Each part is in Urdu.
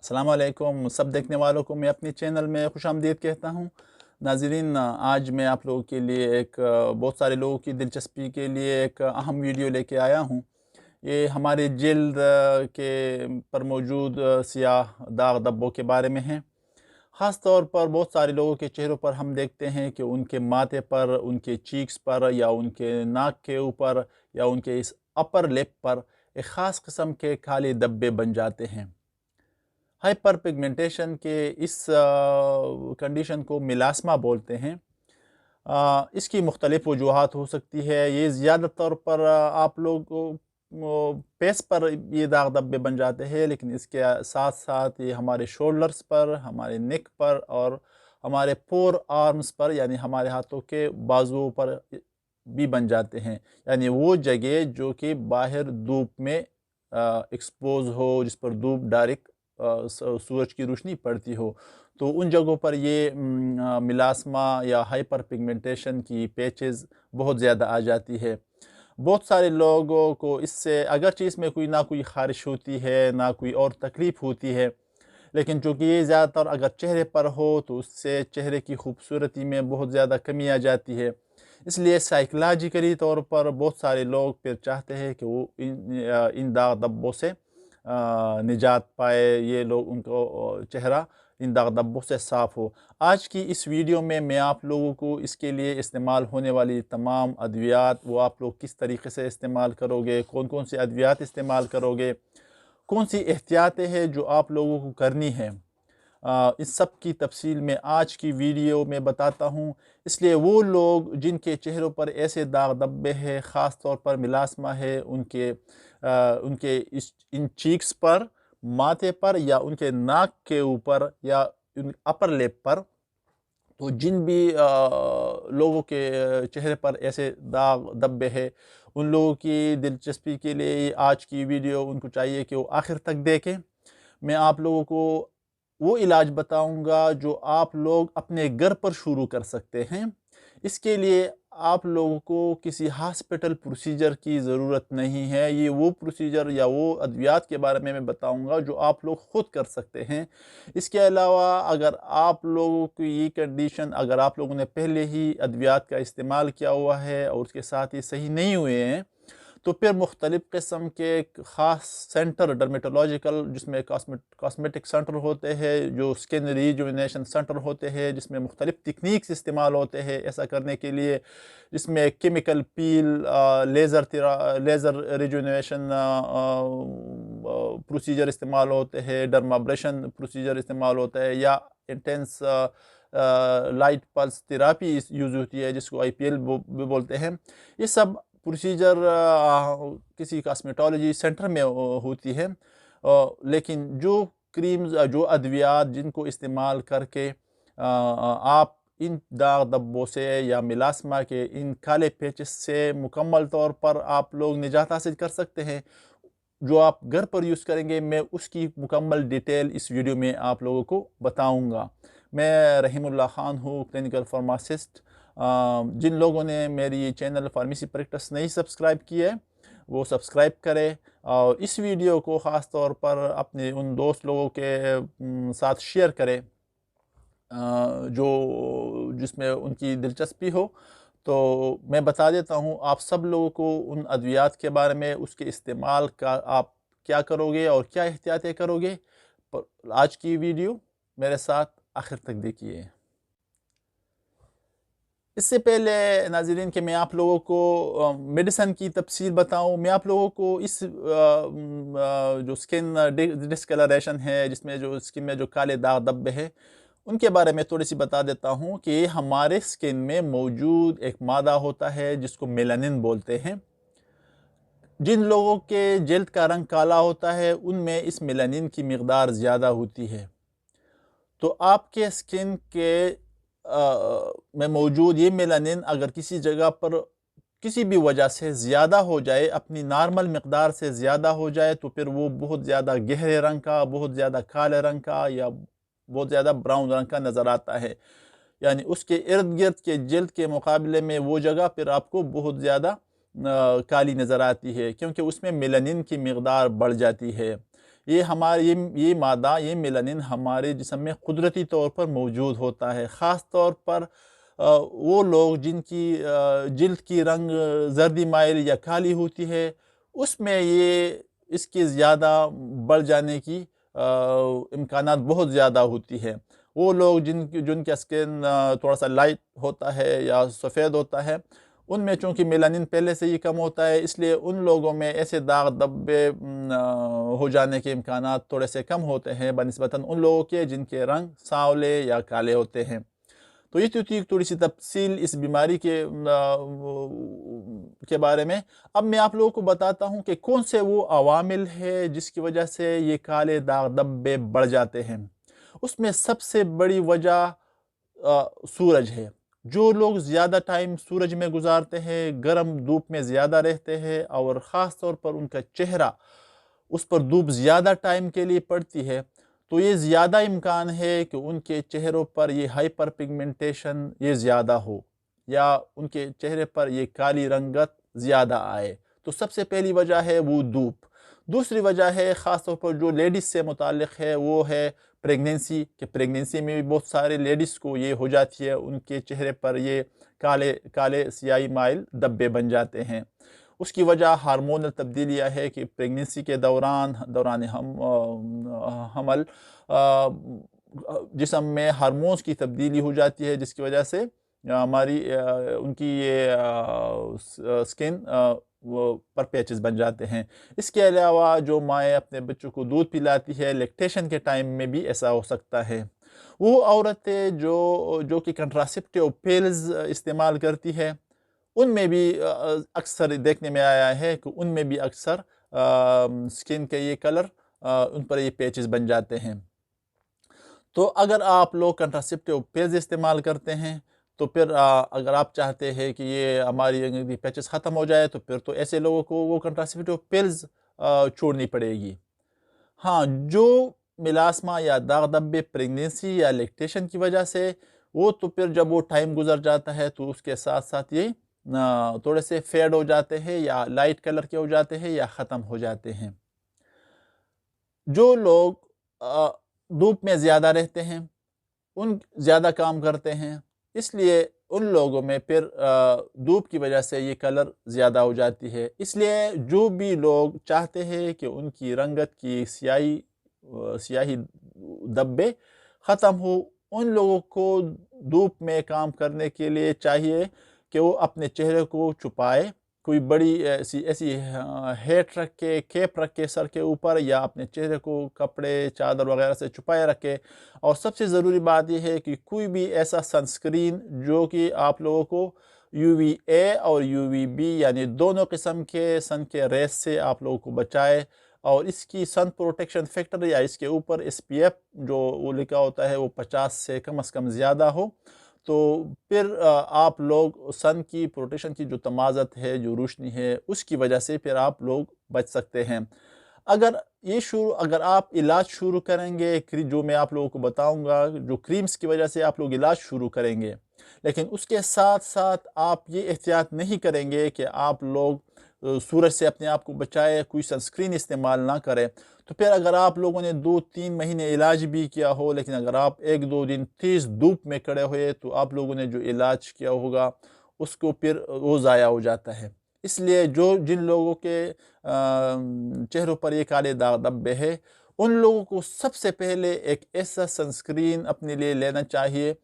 السلام علیکم سب دیکھنے والوں کو میں اپنے چینل میں خوش آمدید کہتا ہوں۔ ناظرین، آج میں آپ لوگوں کے لیے بہت سارے لوگوں کی دلچسپی کے لیے ایک اہم ویڈیو لے کے آیا ہوں۔ یہ ہمارے جلد کے پر موجود سیاہ داغ دھبوں کے بارے میں ہے۔ خاص طور پر بہت سارے لوگوں کے چہروں پر ہم دیکھتے ہیں کہ ان کے ماتھے پر، ان کے چیکس پر یا ان کے ناک کے اوپر یا ان کے اس اپر لپ پر ایک خاص قسم کے کالے دھبے بن جاتے ہیں۔ ہائپر پگمنٹیشن کے اس کنڈیشن کو میلاسما بولتے ہیں۔ اس کی مختلف وجوہات ہو سکتی ہے۔ یہ زیادہ طور پر آپ لوگ پیس پر یہ داغ دھبے بن جاتے ہیں، لیکن اس کے ساتھ ساتھ یہ ہمارے شولڈرز پر، ہمارے نیک پر اور ہمارے فور آرمز پر یعنی ہمارے ہاتھوں کے بازوؤں پر بھی بن جاتے ہیں، یعنی وہ جگہ جو کہ باہر دھوپ میں ایکسپوز ہو، جس پر دھوپ ڈائریکٹ سورج کی روشنی پڑتی ہو، تو ان جگہوں پر یہ میلاسما یا ہائپر پگمنٹیشن کی پیچز بہت زیادہ آ جاتی ہے۔ بہت سارے لوگوں کو اس سے اگرچہ اس میں نہ کوئی خارش ہوتی ہے، نہ کوئی اور تکلیف ہوتی ہے، لیکن چونکہ یہ زیادہ تر اگر چہرے پر ہو تو اس سے چہرے کی خوبصورتی میں بہت زیادہ کمی آ جاتی ہے۔ اس لیے سائیکلوجیکلی طور پر بہت سارے لوگ پھر چاہتے ہیں کہ وہ ان داغ دھبوں سے نجات پائے، یہ لوگ ان کو چہرہ ان داغ دھبوں سے صاف ہو۔ آج کی اس ویڈیو میں آپ لوگوں کو اس کے لیے استعمال ہونے والی تمام ادویات وہ آپ لوگ کس طریقے سے استعمال کرو گے، کون کون سی ادویات استعمال کرو گے، کون سی احتیاطیں ہیں جو آپ لوگوں کو کرنی ہے، اس سب کی تفصیل میں آج کی ویڈیو میں بتاتا ہوں۔ اس لیے وہ لوگ جن کے چہروں پر ایسے داغ دھبے ہیں، خاص طور پر میلاسما ہے، ان کے ان چیکس پر، ماتھے پر یا ان کے ناک کے اوپر یا اپر لپ پر، تو جن بھی لوگوں کے چہرے پر ایسے داغ دھبے ہیں، ان لوگوں کی دلچسپی کے لیے آج کی ویڈیو ان کو چاہیے کہ وہ آخر تک دیکھیں۔ میں آپ لوگوں کو وہ علاج بتاؤں گا جو آپ لوگ اپنے گھر پر شروع کر سکتے ہیں۔ اس کے لیے آپ لوگوں کو کسی ہاسپٹل پروسیجر کی ضرورت نہیں ہے۔ یہ وہ پروسیجر یا وہ ادویات کے بارے میں بتاؤں گا جو آپ لوگ خود کر سکتے ہیں۔ اس کے علاوہ اگر آپ لوگوں کی یہ کنڈیشن، اگر آپ لوگوں نے پہلے ہی ادویات کا استعمال کیا ہوا ہے اور اس کے ساتھ یہ صحیح نہیں ہوئے ہیں، تو پھر مختلف قسم کے خاص سینٹر ڈرمیٹولوجیکل، جس میں کاسمیٹک سینٹر ہوتے ہیں، جو سکن ریجوینیشن سینٹر ہوتے ہیں، جس میں مختلف تکنیکس استعمال ہوتے ہیں ایسا کرنے کے لیے، جس میں کیمیکل پیل، لیزر ریجوینیشن پروسیجر استعمال ہوتے ہیں، ڈرمابریشن پروسیجر استعمال ہوتا ہے، یا intense light plus therapy use ہوتی ہے جس کو IPL بھی بولتے ہیں۔ یہ سب پروسیجر کسی کاسمیٹولوجی سینٹر میں ہوتی ہے، لیکن جو کریمز، جو ادویات جن کو استعمال کر کے آپ ان داغ دھبوں سے یا میلاسما کے ان کالے پیچز سے مکمل طور پر آپ لوگ نجات حاصل کر سکتے ہیں، جو آپ گھر پر یوز کریں گے، میں اس کی مکمل ڈیٹیل اس ویڈیو میں آپ لوگوں کو بتاؤں گا۔ میں رحیم اللہ خان ہوں، کلینکل فارماسسٹ۔ جن لوگوں نے میری یہ چینل فارمیسی پریکٹس نہیں سبسکرائب کی ہے وہ سبسکرائب کرے، اور اس ویڈیو کو خاص طور پر اپنے ان دوست لوگوں کے ساتھ شیئر کرے جس میں ان کی دلچسپی ہو۔ تو میں بتا دیتا ہوں آپ سب لوگوں کو ان ادویات کے بارے میں، اس کے استعمال کا آپ کیا کرو گے اور کیا احتیاطیں کرو گے۔ آج کی ویڈیو میرے ساتھ آخر تک دیکھیے۔ اس سے پہلے ناظرین کہ میں آپ لوگوں کو میڈیسن کی تفصیل بتاؤں، میں آپ لوگوں کو اس جو سکن ڈسکلریشن ہے، جس میں جو سکن میں جو کالے داغ دھبے ہیں، ان کے بارے میں تھوڑی سی بتا دیتا ہوں کہ ہمارے سکن میں موجود ایک مادہ ہوتا ہے جس کو میلانن بولتے ہیں۔ جن لوگوں کے جلد کا رنگ کالا ہوتا ہے ان میں اس میلانن کی مقدار زیادہ ہوتی ہے، تو آپ کے سکن کے میں موجود یہ میلانن اگر کسی جگہ پر کسی بھی وجہ سے زیادہ ہو جائے، اپنی نارمل مقدار سے زیادہ ہو جائے، تو پھر وہ بہت زیادہ گہرے رنگ کا، بہت زیادہ کالے رنگ کا یا بہت زیادہ براؤن رنگ کا نظر آتا ہے، یعنی اس کے ارد گرد کے جلد کے مقابلے میں وہ جگہ پھر آپ کو بہت زیادہ کالی نظر آتی ہے، کیونکہ اس میں میلانن کی مقدار بڑھ جاتی ہے۔ یہ مادہ، یہ میلانن ہمارے جسم میں قدرتی طور پر موجود ہوتا ہے. خاص طور پر وہ لوگ جن کی جلد کی رنگ زردی مائل یا کالی ہوتی ہے، اس میں اس کی زیادہ بڑھ جانے کی امکانات بہت زیادہ ہوتی ہے. وہ لوگ جن کا اسکن تھوڑا سا لائٹ ہوتا ہے یا سفید ہوتا ہے، ان میں چونکہ میلانن پہلے سے ہی کم ہوتا ہے، اس لیے ان لوگوں میں ایسے داغ دبے ہو جانے کے امکانات تھوڑے سے کم ہوتے ہیں بنسبتاً ان لوگوں کے جن کے رنگ سانولے یا کالے ہوتے ہیں. تو یہ تھی تھوڑی سی تفصیل اس بیماری کے بارے میں. اب میں آپ لوگوں کو بتاتا ہوں کہ کون سے وہ عوامل ہے جس کی وجہ سے یہ کالے داغ دبے بڑھ جاتے ہیں. اس میں سب سے بڑی وجہ سورج ہے. جو لوگ زیادہ ٹائم سورج میں گزارتے ہیں، گرم دھوپ میں زیادہ رہتے ہیں، اور خاص طور پر ان کا چہرہ اس پر دھوپ زیادہ ٹائم کے لیے پڑتی ہے، تو یہ زیادہ امکان ہے کہ ان کے چہروں پر یہ ہائپر پگمنٹیشن یہ زیادہ ہو، یا ان کے چہرے پر یہ کالی رنگت زیادہ آئے. تو سب سے پہلی وجہ ہے وہ دھوپ. دوسری وجہ ہے خاص طور پر جو لیڈیز سے متعلق ہے، وہ ہے پریگنینسی. کہ پریگنینسی میں بھی بہت سارے لیڈیز کو یہ ہو جاتی ہے، ان کے چہرے پر یہ کالے سیاہی مائل دبے بن جاتے ہیں. اس کی وجہ ہارمونل تبدیلیاں ہے کہ پریگنینسی کے دوران حمل جسم میں ہارمونز کی تبدیلی ہو جاتی ہے، جس کی وجہ سے ان کی یہ سکن پر پیچز بن جاتے ہیں. اس کے علاوہ جو مائیں اپنے بچوں کو دودھ پلاتی ہے، لیکٹیشن کے ٹائم میں بھی ایسا ہو سکتا ہے. وہ عورتیں جو کہ کنٹراسیپٹیو پیلز استعمال کرتی ہے، ان میں بھی اکثر دیکھنے میں آیا ہے کہ ان میں بھی اکثر سکن کے یہ کلر ان پر یہ پیچز بن جاتے ہیں. تو اگر آپ لوگ کنٹراسیپٹیو پیلز استعمال کرتے ہیں، تو پھر اگر آپ چاہتے ہیں کہ یہ ہماری پیچز ختم ہو جائے، تو پھر تو ایسے لوگوں کو وہ کنٹراسیپٹیو پیلز چھوڑنی پڑے گی. ہاں، جو میلاسما یا داغ دبے پریگنینسی یا لیکٹیشن کی وجہ سے، وہ تو پھر جب وہ ٹائم گزر جاتا ہے تو اس کے ساتھ ساتھ یہ تھوڑے سے فیڈ ہو جاتے ہیں، یا لائٹ کلر کے ہو جاتے ہیں، یا ختم ہو جاتے ہیں. جو لوگ دھوپ میں زیادہ رہتے ہیں، ان زیادہ کام کرتے ہیں، اس لیے ان لوگوں میں پھر دھوپ کی وجہ سے یہ کلر زیادہ ہو جاتی ہے. اس لیے جو بھی لوگ چاہتے ہیں کہ ان کی رنگت کی سیاہی دبے ختم ہو، ان لوگوں کو دھوپ میں کام کرنے کے لیے چاہیے کہ وہ اپنے چہرے کو چھپائے. کوئی بڑی ایسی ہیٹ رکھ کے، کیپ رکھ کے سر کے اوپر، یا اپنے چہرے کو کپڑے چادر وغیرہ سے چھپائے رکھے. اور سب سے ضروری بات یہ ہے کہ کوئی بھی ایسا سنسکرین جو کہ آپ لوگوں کو UVA اور UVB یعنی دونوں قسم کے سن کے ریس سے آپ لوگوں کو بچائے، اور اس کی سن پروٹیکشن فیکٹر یا اس کے اوپر SPF جو وہ لکھا ہوتا ہے وہ 50 سے کم از کم زیادہ ہو. تو پھر آپ لوگ سن کی پروٹیکشن کی جو تمازت ہے، جو روشنی ہے، اس کی وجہ سے پھر آپ لوگ بچ سکتے ہیں. اگر آپ علاج شروع کریں گے، جو میں آپ لوگوں کو بتاؤں گا، جو کریمز کی وجہ سے آپ لوگ علاج شروع کریں گے، لیکن اس کے ساتھ ساتھ آپ یہ احتیاط نہیں کریں گے کہ آپ لوگ سورج سے اپنے آپ کو بچائے، کوئی سنسکرین استعمال نہ کریں، تو پھر اگر آپ لوگوں نے 2-3 مہینے علاج بھی کیا ہو، لیکن اگر آپ 1-2 دن تیز دھوپ میں کھڑے ہوئے، تو آپ لوگوں نے جو علاج کیا ہوگا اس کو پھر وہ ضائع ہو جاتا ہے. اس لیے جن لوگوں کے چہروں پر یہ کالے داغ دبے ہیں، ان لوگوں کو سب سے پہلے ایک ایسا سنسکرین اپنے لیے لینا چاہیے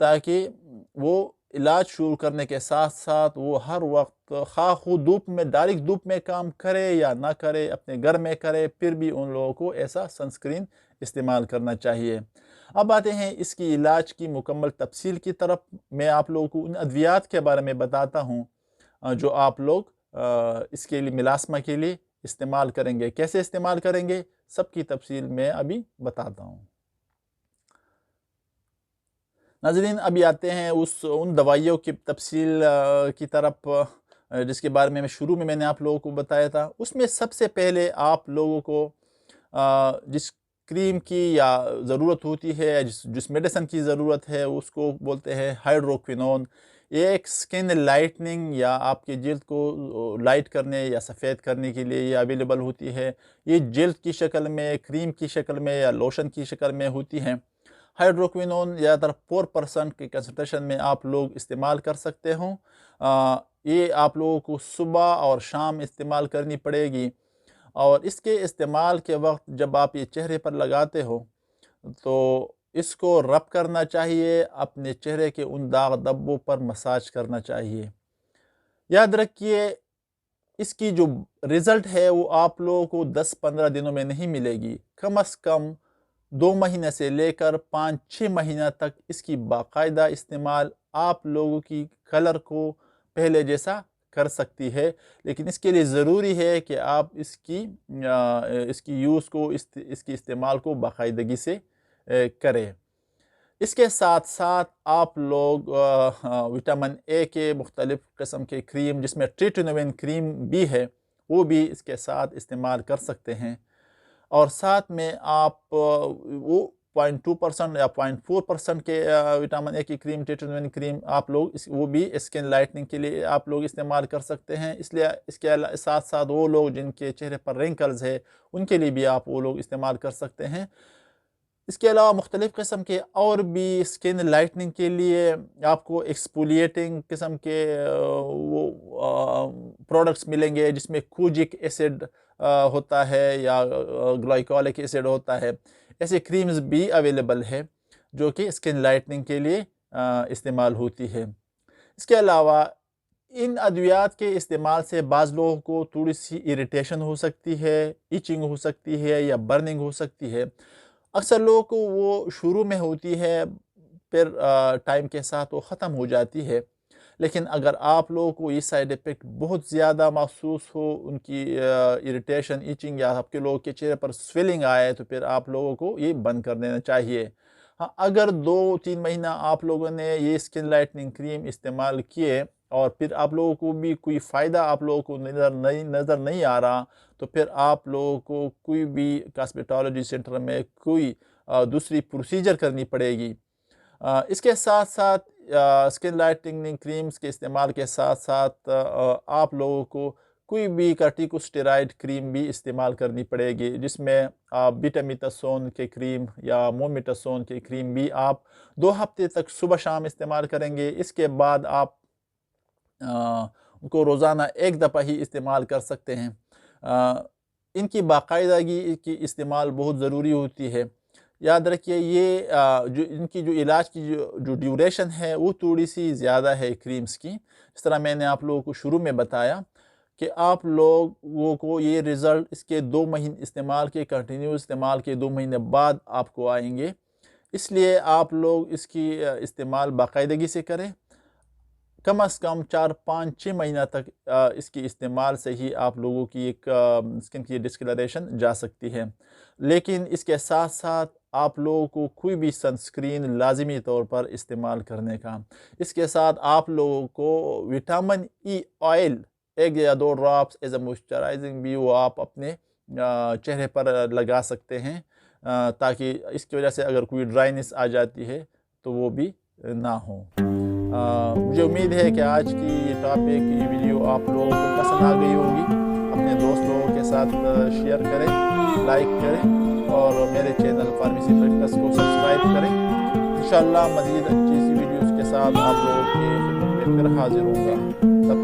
تاکہ وہ علاج شروع کرنے کے ساتھ ساتھ وہ ہر وقت خواہ دھوپ میں ڈائریکٹ دھوپ میں کام کرے یا نہ کرے، اپنے گھر میں کرے، پھر بھی ان لوگوں کو ایسا سنسکرین استعمال کرنا چاہیے. اب آتے ہیں اس کی علاج کی مکمل تفصیل کی طرف. میں آپ لوگوں کو ان ادویات کے بارے میں بتاتا ہوں جو آپ لوگ اس کے لیے میلاسما کے لیے استعمال کریں گے. کیسے استعمال کریں گے، سب کی تفصیل میں ابھی بتاتا ہوں. ناظرین، ابھی آتے ہیں ان دوائیوں کی تفصیل کی طرف جس کے بارے میں شروع میں نے آپ لوگوں کو بتایا تھا. اس میں سب سے پہلے آپ لوگوں کو جس کریم کی یا ضرورت ہوتی ہے، جس میڈیسن کی ضرورت ہے، اس کو بولتے ہیں ہائیڈروکوینون. یہ ایک سکن لائٹننگ یا آپ کے جلد کو لائٹ کرنے یا سفید کرنے کے لیے یہ اویلیبل ہوتی ہے. یہ جلد کی شکل میں، کریم کی شکل میں یا لوشن کی شکل میں ہوتی ہیں. ہائیڈروکوینون زیادہ تر 4% کی کنسنٹریشن میں آپ لوگ استعمال کر سکتے ہوں. یہ آپ لوگوں کو صبح اور شام استعمال کرنی پڑے گی، اور اس کے استعمال کے وقت جب آپ یہ چہرے پر لگاتے ہو تو اس کو رب کرنا چاہیے، اپنے چہرے کے ان داغ دھبوں پر مساج کرنا چاہیے. یاد رکھیے اس کی جو رزلٹ ہے وہ آپ لوگوں کو 10-15 دنوں میں نہیں ملے گی، کم از کم 2 مہینے سے لے کر 5-6 مہینہ تک اس کی باقاعدہ استعمال آپ لوگوں کی کلر کو پہلے جیسا کر سکتی ہے. لیکن اس کے لیے ضروری ہے کہ آپ اس کی یوز کو، اس کی استعمال کو باقاعدگی سے کریں. اس کے ساتھ ساتھ آپ لوگ وٹامن اے کے مختلف قسم کے کریم، جس میں ٹریٹینوین کریم بھی ہے، وہ بھی اس کے ساتھ استعمال کر سکتے ہیں. اور ساتھ میں آپ وہ 0.2% یا 0.4% کے وٹامن اے کی کریم، ٹریٹینوین کریم آپ لوگ وہ بھی اسکن لائٹننگ کے لیے آپ لوگ استعمال کر سکتے ہیں. اس لیے اس کے ساتھ ساتھ وہ لوگ جن کے چہرے پر رنکلز ہے ان کے لیے بھی آپ وہ لوگ استعمال کر سکتے ہیں. اس کے علاوہ مختلف قسم کے اور بھی اسکن لائٹننگ کے لیے آپ کو ایکسپولیٹنگ قسم کے وہ پروڈکٹس ملیں گے، جس میں کوجک ایسڈ ہوتا ہے یا گلائکولک ایسڈ ہوتا ہے. ایسے کریمز بھی اویلیبل ہے جو کہ اسکن لائٹننگ کے لیے استعمال ہوتی ہے. اس کے علاوہ ان ادویات کے استعمال سے بعض لوگوں کو تھوڑی سی اریٹیشن ہو سکتی ہے، ایچنگ ہو سکتی ہے یا برننگ ہو سکتی ہے. اکثر لوگوں کو وہ شروع میں ہوتی ہے، پھر ٹائم کے ساتھ وہ ختم ہو جاتی ہے. لیکن اگر آپ لوگوں کو یہ سائیڈ ایفیکٹ بہت زیادہ محسوس ہو، ان کی اریٹیشن، ایچنگ، یا آپ کے لوگوں کے چہرے پر سویلنگ آئے، تو پھر آپ لوگوں کو یہ بند کر دینا چاہیے. ہاں، اگر 2-3 مہینہ آپ لوگوں نے یہ اسکن لائٹننگ کریم استعمال کیے اور پھر آپ لوگوں کو بھی کوئی فائدہ آپ لوگوں کو نظر نہیں آ رہا، تو پھر آپ لوگوں کو کوئی بھی کاسمیٹولوجی سینٹر میں کوئی دوسری پروسیجر کرنی پڑے گی. اس کے ساتھ ساتھ اسکن لائٹننگ کریمز کے استعمال کے ساتھ ساتھ آپ لوگوں کو کوئی بھی کارٹیکوسٹیرائڈ کریم بھی استعمال کرنی پڑے گی، جس میں آپ بیٹامیتاسون کے کریم یا مومیتاسون کے کریم بھی آپ 2 ہفتے تک صبح شام استعمال کریں گے. اس کے بعد آپ ان کو روزانہ 1 دفعہ ہی استعمال کر سکتے ہیں. ان کی باقاعدگی کی استعمال بہت ضروری ہوتی ہے. یاد رکھیے یہ ان کی جو علاج کی جو ڈیوریشن ہے وہ تھوڑی سی زیادہ ہے کریمز کی. اس طرح میں نے آپ لوگوں کو شروع میں بتایا کہ آپ لوگوں کو یہ رزلٹ اس کے 2 مہینے استعمال کے، کنٹینیو استعمال کے 2 مہینے بعد آپ کو آئیں گے. اس لیے آپ لوگ اس کی استعمال باقاعدگی سے کریں. کم از کم 4-5-6 مہینہ تک اس کی استعمال سے ہی آپ لوگوں کی ایک اسکن کی ڈسکلریشن جا سکتی ہے. لیکن اس کے ساتھ ساتھ آپ لوگوں کو کوئی بھی سنسکرین لازمی طور پر استعمال کرنے کا. اس کے ساتھ آپ لوگوں کو وٹامن ای آئل 1 یا 2 ڈراپس ایز اے موئسچرائزنگ بھی وہ آپ اپنے چہرے پر لگا سکتے ہیں، تاکہ اس کی وجہ سے اگر کوئی ڈرائنس آ جاتی ہے تو وہ بھی نہ ہو. مجھے امید ہے کہ آج کی یہ ٹاپک، یہ ویڈیو آپ لوگوں کو پسند آ گئی ہوگی. اپنے دوستوں کے ساتھ شیئر کریں، لائک کریں، اور میرے چینل فارمیسی پریکٹس کو سبسکرائب کریں. انشاءاللہ مزید اچھی سی ویڈیوز کے ساتھ آپ لوگوں کی خدمت میں پھر حاضر ہوں گا.